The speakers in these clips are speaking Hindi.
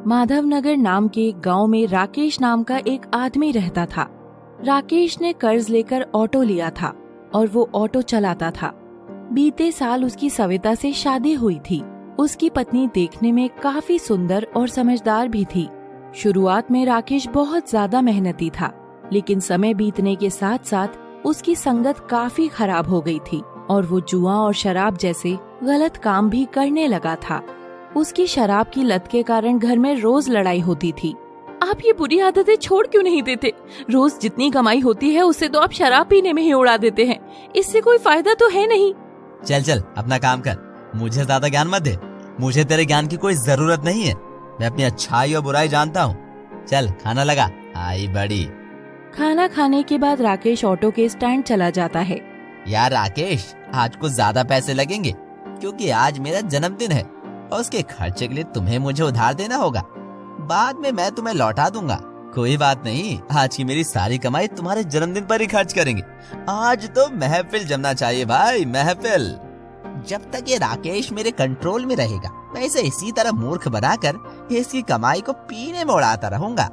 माधवनगर नाम के एक गांव में राकेश नाम का एक आदमी रहता था। राकेश ने कर्ज लेकर ऑटो लिया था और वो ऑटो चलाता था। बीते साल उसकी सविता से शादी हुई थी। उसकी पत्नी देखने में काफी सुंदर और समझदार भी थी। शुरुआत में राकेश बहुत ज्यादा मेहनती था, लेकिन समय बीतने के साथ साथ उसकी संगत काफी खराब हो गई थी और वो जुआ और शराब जैसे गलत काम भी करने लगा था। उसकी शराब की लत के कारण घर में रोज लड़ाई होती थी। आप ये बुरी आदतें छोड़ क्यों नहीं देते? रोज जितनी कमाई होती है उससे तो आप शराब पीने में ही उड़ा देते हैं। इससे कोई फायदा तो है नहीं। चल चल अपना काम कर, मुझे ज्यादा ज्ञान मत दे। मुझे तेरे ज्ञान की कोई जरूरत नहीं है। मैं अपनी अच्छाई और बुराई जानता हूँ। चल खाना लगा, आई बड़ी। खाना खाने के बाद राकेश ऑटो के स्टैंड चला जाता है। यार राकेश, आज कुछ ज्यादा पैसे लगेंगे क्योंकि आज मेरा जन्मदिन है और उसके खर्चे के लिए तुम्हें मुझे उधार देना होगा। बाद में मैं तुम्हें लौटा दूंगा। कोई बात नहीं, आज की मेरी सारी कमाई तुम्हारे जन्मदिन पर ही खर्च करेंगे। आज तो महफिल जमना चाहिए भाई, महफिल। जब तक ये राकेश मेरे कंट्रोल में रहेगा, मैं इसे इसी तरह मूर्ख बनाकर इसकी कमाई को पीने में उड़ाता रहूंगा।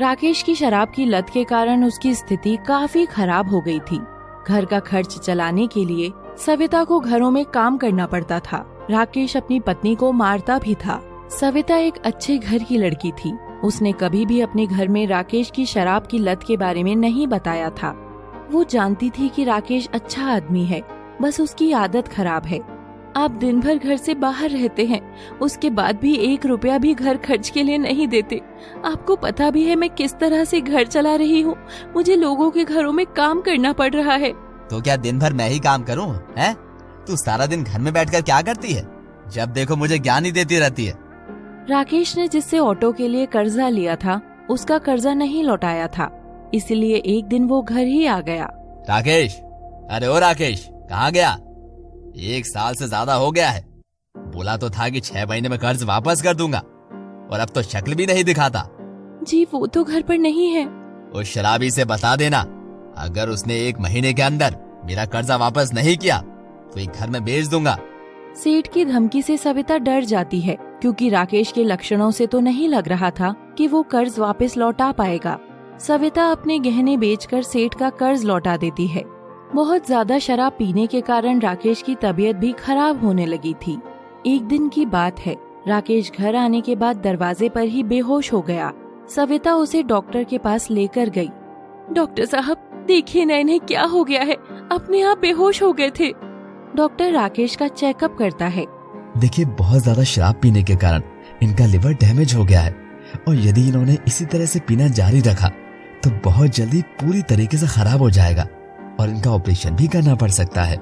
राकेश की शराब की लत के कारण उसकी स्थिति काफी खराब हो गई थी। घर का खर्च चलाने के लिए सविता को घरों में काम करना पड़ता था। राकेश अपनी पत्नी को मारता भी था। सविता एक अच्छे घर की लड़की थी। उसने कभी भी अपने घर में राकेश की शराब की लत के बारे में नहीं बताया था। वो जानती थी कि राकेश अच्छा आदमी है, बस उसकी आदत खराब है। आप दिन भर घर से बाहर रहते हैं, उसके बाद भी 1 रुपया भी घर खर्च के लिए नहीं देते। आपको पता भी है मैं किस तरह से घर चला रही हूँ। मुझे लोगों के घरों में काम करना पड़ रहा है। तो क्या दिन भर मैं ही काम करूँ? हैं? तू सारा दिन घर में बैठकर क्या करती है? जब देखो मुझे ज्ञान ही देती रहती है। राकेश ने जिससे ऑटो के लिए कर्जा लिया था, उसका कर्जा नहीं लौटाया था, इसलिए एक दिन वो घर ही आ गया। राकेश, अरे ओ राकेश, कहाँ गया? 1 साल से ज्यादा हो गया है। बोला तो था कि 6 महीने में कर्ज वापस कर दूंगा, और अब तो शक्ल भी नहीं दिखाता। जी वो तो घर पर नहीं है। उस शराबी से बता देना, अगर उसने 1 महीने के अंदर मेरा कर्जा वापस नहीं किया तो एक घर में बेच दूंगा। सेठ की धमकी से सविता डर जाती है, क्योंकि राकेश के लक्षणों से तो नहीं लग रहा था कि वो कर्ज वापस लौटा पाएगा। सविता अपने गहने बेचकर सेठ का कर्ज लौटा देती है। बहुत ज्यादा शराब पीने के कारण राकेश की तबीयत भी खराब होने लगी थी। एक दिन की बात है, राकेश घर आने के बाद दरवाजे पर ही बेहोश हो गया। सविता उसे डॉक्टर के पास लेकर गई। डॉक्टर साहब देखिए ना, इन्हें क्या हो गया है, अपने आप बेहोश हो गए थे। डॉक्टर राकेश का चेकअप करता है। देखिए, बहुत ज्यादा शराब पीने के कारण इनका लिवर डैमेज हो गया है, और यदि इन्होंने इसी तरह से पीना जारी रखा तो बहुत जल्दी पूरी तरीके से खराब हो जाएगा और इनका ऑपरेशन भी करना पड़ सकता है।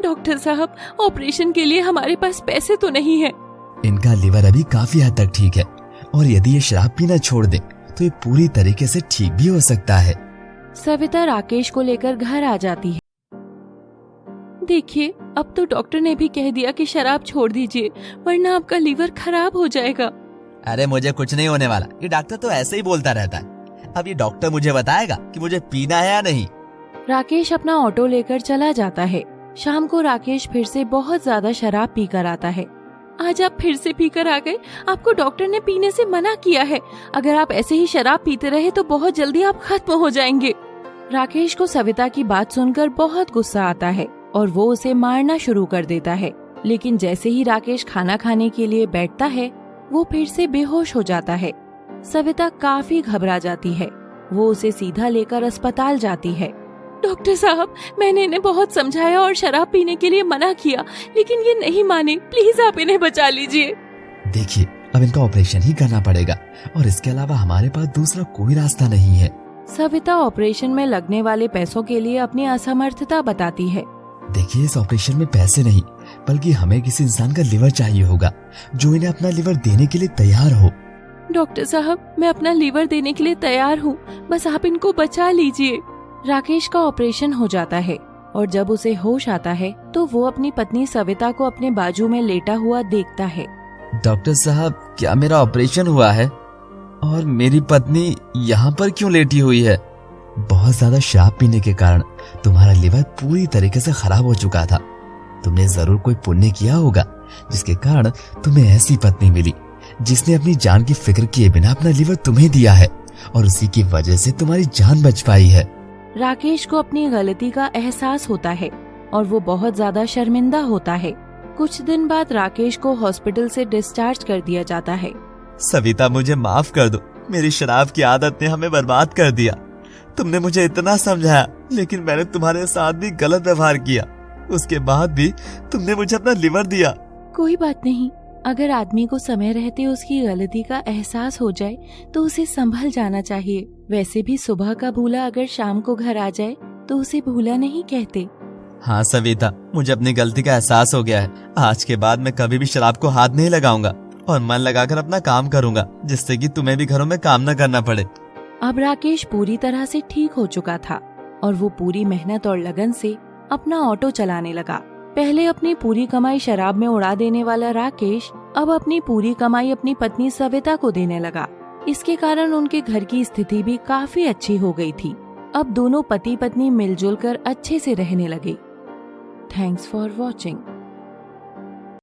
डॉक्टर साहब, ऑपरेशन के लिए हमारे पास पैसे तो नहीं है। इनका लिवर अभी काफी हद तक ठीक है, और यदि ये शराब पीना छोड़ दे तो ये पूरी तरीके से ठीक भी हो सकता है। सविता राकेश को लेकर घर आ जाती है। देखिए, अब तो डॉक्टर ने भी कह दिया कि शराब छोड़ दीजिए, वरना आपका लीवर खराब हो जाएगा। अरे मुझे कुछ नहीं होने वाला, ये डॉक्टर तो ऐसे ही बोलता रहता है। अब ये डॉक्टर मुझे बताएगा कि मुझे पीना है या नहीं। राकेश अपना ऑटो लेकर चला जाता है। शाम को राकेश फिर से बहुत ज्यादा शराब पी कर आता है। आज आप फिर से पी कर आ गए? आपको डॉक्टर ने पीने से मना किया है। अगर आप ऐसे ही शराब पीते रहे तो बहुत जल्दी आप खत्म हो जाएंगे। राकेश को सविता की बात सुनकर बहुत गुस्सा आता है और वो उसे मारना शुरू कर देता है। लेकिन जैसे ही राकेश खाना खाने के लिए बैठता है, वो फिर से बेहोश हो जाता है। सविता काफी घबरा जाती है। वो उसे सीधा लेकर अस्पताल जाती है। डॉक्टर साहब, मैंने इन्हें बहुत समझाया और शराब पीने के लिए मना किया, लेकिन ये नहीं माने। प्लीज आप इन्हें बचा लीजिए। देखिए, अब इनका ऑपरेशन ही करना पड़ेगा, और इसके अलावा हमारे पास दूसरा कोई रास्ता नहीं है। सविता ऑपरेशन में लगने वाले पैसों के लिए अपनी असमर्थता बताती है। देखिए, इस ऑपरेशन में पैसे नहीं, बल्कि हमें किसी इंसान का लिवर चाहिए होगा जो इन्हें अपना लिवर देने के लिए तैयार हो। डॉक्टर साहब, मैं अपना लीवर देने के लिए तैयार हूँ, बस आप इनको बचा लीजिए। राकेश का ऑपरेशन हो जाता है और जब उसे होश आता है तो वो अपनी पत्नी सविता को अपने बाजू में लेटा हुआ देखता है। डॉक्टर साहब, क्या मेरा ऑपरेशन हुआ है? और मेरी पत्नी यहाँ पर क्यों लेटी हुई है? बहुत ज्यादा शराब पीने के कारण तुम्हारा लिवर पूरी तरीके से खराब हो चुका था। तुमने जरूर कोई पुण्य किया होगा जिसके कारण तुम्हें ऐसी पत्नी मिली। जिसने अपनी जान की फिक्र किए बिना अपना लिवर तुम्हें दिया है और उसी की वजह से तुम्हारी जान बच पाई है। राकेश को अपनी गलती का एहसास होता है और वो बहुत ज्यादा शर्मिंदा होता है। कुछ दिन बाद राकेश को हॉस्पिटल से डिस्चार्ज कर दिया जाता है। सविता, मुझे माफ कर दो। मेरी शराब की आदत ने हमें बर्बाद कर दिया। तुमने मुझे इतना समझाया, लेकिन मैंने तुम्हारे साथ भी गलत व्यवहार किया। उसके बाद भी तुमने मुझे अपना लिवर दिया। कोई बात नहीं, अगर आदमी को समय रहते उसकी गलती का एहसास हो जाए तो उसे संभल जाना चाहिए। वैसे भी सुबह का भूला अगर शाम को घर आ जाए तो उसे भूला नहीं कहते। हाँ सविता, मुझे अपनी गलती का एहसास हो गया है। आज के बाद मैं कभी भी शराब को हाथ नहीं लगाऊंगा और मन लगाकर अपना काम करूंगा, जिससे कि तुम्हें भी घरों में काम न करना पड़े। अब राकेश पूरी तरह से ठीक हो चुका था और वो पूरी मेहनत और लगन से अपना ऑटो चलाने लगा। पहले अपनी पूरी कमाई शराब में उड़ा देने वाला राकेश अब अपनी पूरी कमाई अपनी पत्नी सविता को देने लगा। इसके कारण उनके घर की स्थिति भी काफी अच्छी हो गई थी। अब दोनों पति पत्नी मिलजुल कर अच्छे से रहने लगे। Thanks for watching.